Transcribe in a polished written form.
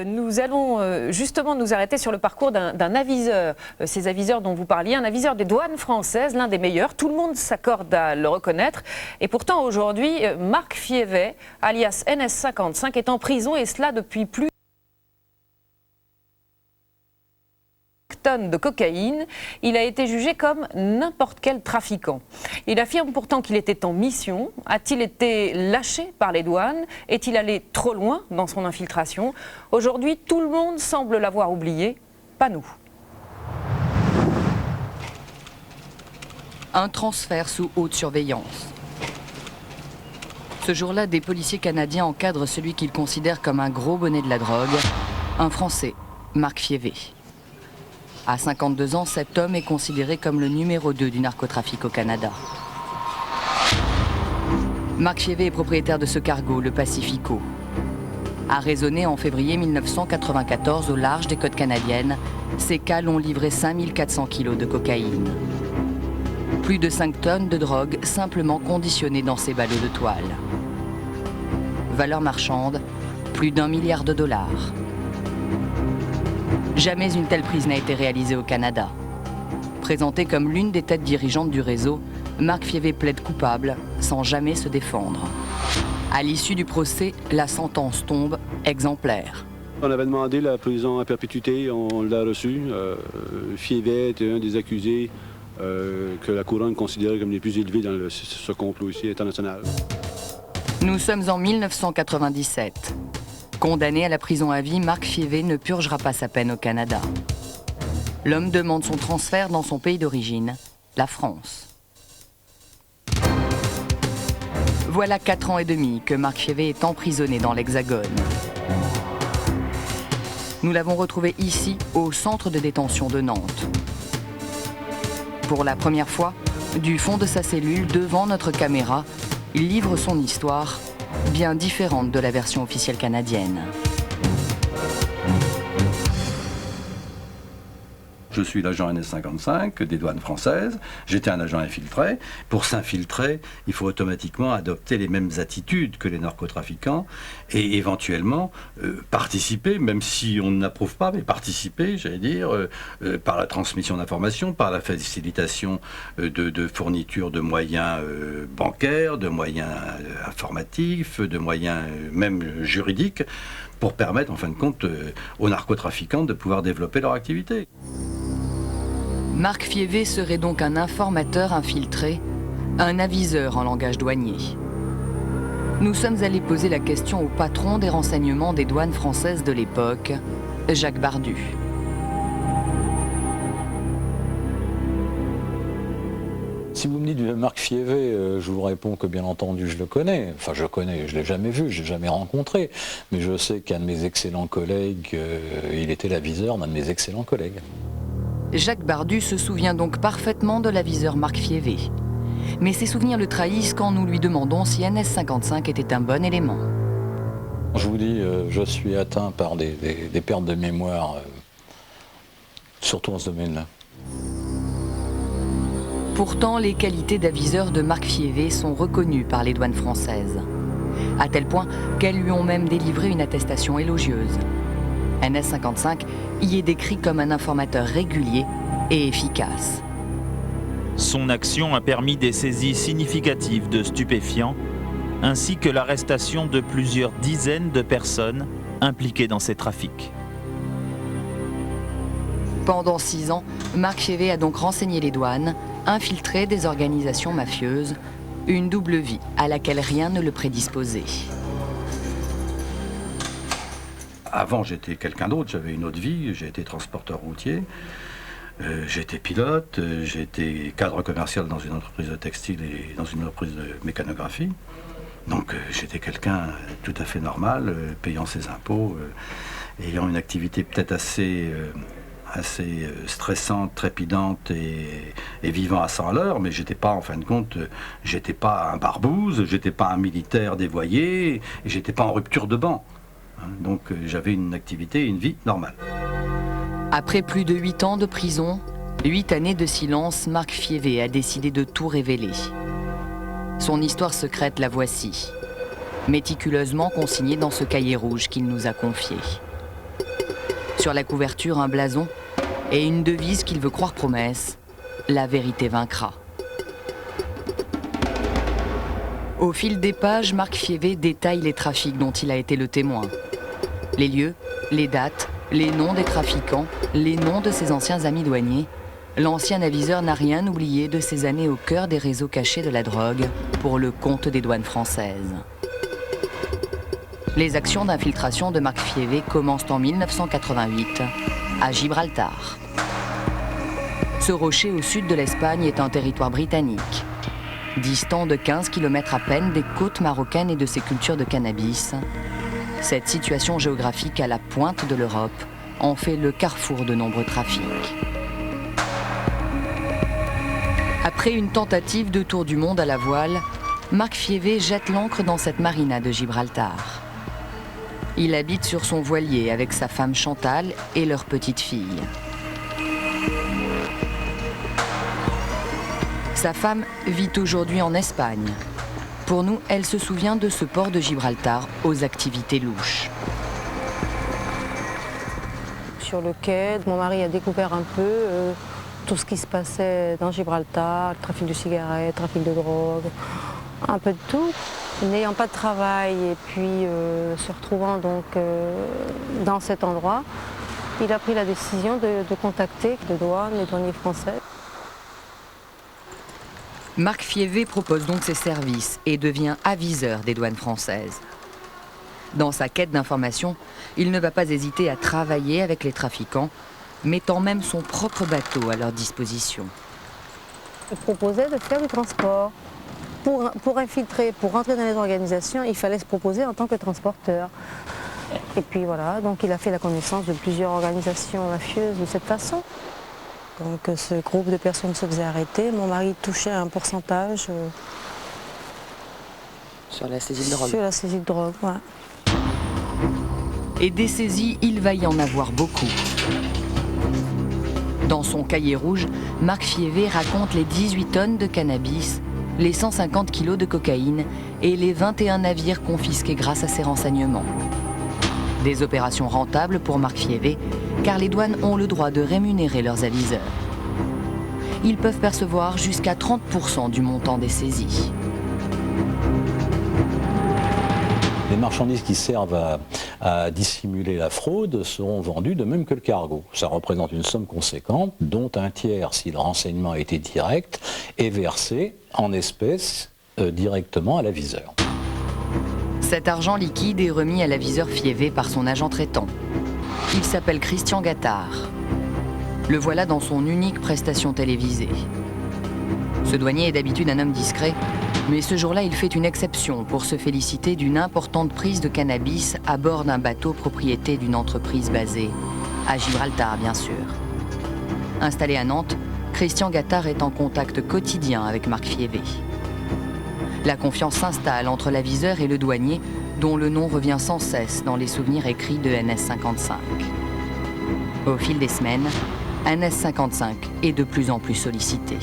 Nous allons justement nous arrêter sur le parcours d'un aviseur. Ces aviseurs dont vous parliez, un aviseur des douanes françaises, l'un des meilleurs. Tout le monde s'accorde à le reconnaître. Et pourtant aujourd'hui, Marc Fievet, alias NS55, est en prison et cela depuis plus tonnes de cocaïne. Il a été jugé comme n'importe quel trafiquant. Il affirme pourtant qu'il était en mission. A-t-il été lâché par les douanes? Est-il allé trop loin dans son infiltration? Aujourd'hui, tout le monde semble l'avoir oublié, pas nous. Un transfert sous haute surveillance. Ce jour-là, des policiers canadiens encadrent celui qu'ils considèrent comme un gros bonnet de la drogue, un Français, Marc Fievet. À 52 ans, cet homme est considéré comme le numéro 2 du narcotrafic au Canada. Marc Fievet est propriétaire de ce cargo, le Pacifico. Arraisonné en février 1994 au large des côtes canadiennes, ces cales ont livré 5400 kilos de cocaïne. Plus de 5 tonnes de drogue simplement conditionnées dans ces ballots de toile. Valeur marchande, plus d'1 milliard de dollars. Jamais une telle prise n'a été réalisée au Canada. Présenté comme l'une des têtes dirigeantes du réseau, Marc Fievet plaide coupable sans jamais se défendre. À l'issue du procès, la sentence tombe exemplaire. On avait demandé la prison à perpétuité, on l'a reçu. Fievet était un des accusés que la couronne considérait comme les plus élevés dans ce complot ici international. Nous sommes en 1997. Condamné à la prison à vie, Marc Fievet ne purgera pas sa peine au Canada. L'homme demande son transfert dans son pays d'origine, la France. Voilà 4 ans et demi que Marc Fievet est emprisonné dans l'Hexagone. Nous l'avons retrouvé ici, au centre de détention de Nantes. Pour la première fois, du fond de sa cellule, devant notre caméra, il livre son histoire, bien différente de la version officielle canadienne. Je suis l'agent NS55 des douanes françaises. J'étais un agent infiltré. Pour s'infiltrer, il faut automatiquement adopter les mêmes attitudes que les narcotrafiquants et éventuellement participer, même si on n'approuve pas, mais participer, j'allais dire, par la transmission d'informations, par la facilitation de fourniture de moyens bancaires, de moyens informatifs, de moyens même juridiques, pour permettre, en fin de compte, aux narcotrafiquants de pouvoir développer leur activité. Marc Fievet serait donc un informateur infiltré, un aviseur en langage douanier. Nous sommes allés poser la question au patron des renseignements des douanes françaises de l'époque, Jacques Bardu. Si vous me dites Marc Fievet, je vous réponds que bien entendu je le connais. Enfin je le connais, je ne l'ai jamais vu, je ne l'ai jamais rencontré. Mais je sais qu'un de mes excellents collègues, il était l'aviseur d'un de mes excellents collègues. Jacques Bardu se souvient donc parfaitement de l'aviseur Marc Fievet. Mais ses souvenirs le trahissent quand nous lui demandons si NS55 était un bon élément. Je vous dis, je suis atteint par des pertes de mémoire, surtout en ce domaine-là. Pourtant, les qualités d'aviseur de Marc Fievet sont reconnues par les douanes françaises. À tel point qu'elles lui ont même délivré une attestation élogieuse. NS55 y est décrit comme un informateur régulier et efficace. Son action a permis des saisies significatives de stupéfiants, ainsi que l'arrestation de plusieurs dizaines de personnes impliquées dans ces trafics. Pendant 6 ans, Marc Fievet a donc renseigné les douanes, infiltré des organisations mafieuses, une double vie à laquelle rien ne le prédisposait. Avant, j'étais quelqu'un d'autre, j'avais une autre vie, j'ai été transporteur routier, j'ai été pilote, j'ai été cadre commercial dans une entreprise de textile et dans une entreprise de mécanographie. Donc j'étais quelqu'un tout à fait normal, payant ses impôts, ayant une activité peut-être assez stressante, trépidante et vivant à 100 à l'heure, mais j'étais pas, en fin de compte, j'étais pas un barbouze, j'étais pas un militaire dévoyé, et j'étais pas en rupture de ban. Donc j'avais une activité et une vie normale. Après plus de 8 ans de prison, 8 années de silence, Marc Fievet a décidé de tout révéler. Son histoire secrète, la voici, méticuleusement consignée dans ce cahier rouge qu'il nous a confié. Sur la couverture, un blason et une devise qu'il veut croire promesse, la vérité vaincra. Au fil des pages, Marc Fievé détaille les trafics dont il a été le témoin. Les lieux, les dates, les noms des trafiquants, les noms de ses anciens amis douaniers. L'ancien aviseur n'a rien oublié de ses années au cœur des réseaux cachés de la drogue pour le compte des douanes françaises. Les actions d'infiltration de Marc Fievé commencent en 1988 à Gibraltar. Ce rocher au sud de l'Espagne est un territoire britannique. Distant de 15 km à peine des côtes marocaines et de ses cultures de cannabis, cette situation géographique à la pointe de l'Europe en fait le carrefour de nombreux trafics. Après une tentative de tour du monde à la voile, Marc Fievé jette l'ancre dans cette marina de Gibraltar. Il habite sur son voilier avec sa femme Chantal et leur petite fille. Sa femme vit aujourd'hui en Espagne. Pour nous, elle se souvient de ce port de Gibraltar aux activités louches. Sur le quai, mon mari a découvert un peu tout ce qui se passait dans Gibraltar, le trafic de cigarettes, le trafic de drogue, un peu de tout. N'ayant pas de travail et puis se retrouvant donc dans cet endroit, il a pris la décision de contacter les douaniers français. Marc Fievé propose donc ses services et devient aviseur des douanes françaises. Dans sa quête d'information, il ne va pas hésiter à travailler avec les trafiquants, mettant même son propre bateau à leur disposition. Il proposait de faire du transport. Pour infiltrer, pour rentrer dans les organisations, il fallait se proposer en tant que transporteur. Et puis voilà, donc il a fait la connaissance de plusieurs organisations mafieuses de cette façon. Donc ce groupe de personnes se faisait arrêter. Mon mari touchait un pourcentage sur la saisie de drogue. Sur la saisie de drogue, ouais. Et des saisies, il va y en avoir beaucoup. Dans son cahier rouge, Marc Fievé raconte les 18 tonnes de cannabis, les 150 kilos de cocaïne et les 21 navires confisqués grâce à ses renseignements. Des opérations rentables pour Marc Fievé, car les douanes ont le droit de rémunérer leurs aviseurs. Ils peuvent percevoir jusqu'à 30% du montant des saisies. Les marchandises qui servent à dissimuler la fraude seront vendues de même que le cargo. Ça représente une somme conséquente, dont un tiers, si le renseignement a été direct, est versé en espèces directement à l'aviseur. Cet argent liquide est remis à l'aviseur Fievé par son agent traitant. Il s'appelle Christian Gattard. Le voilà dans son unique prestation télévisée. Ce douanier est d'habitude un homme discret, mais ce jour-là, il fait une exception pour se féliciter d'une importante prise de cannabis à bord d'un bateau propriété d'une entreprise basée à Gibraltar, bien sûr. Installé à Nantes, Christian Gattard est en contact quotidien avec Marc Fievé. La confiance s'installe entre l'aviseur et le douanier, dont le nom revient sans cesse dans les souvenirs écrits de NS55. Au fil des semaines, NS55 est de plus en plus sollicité.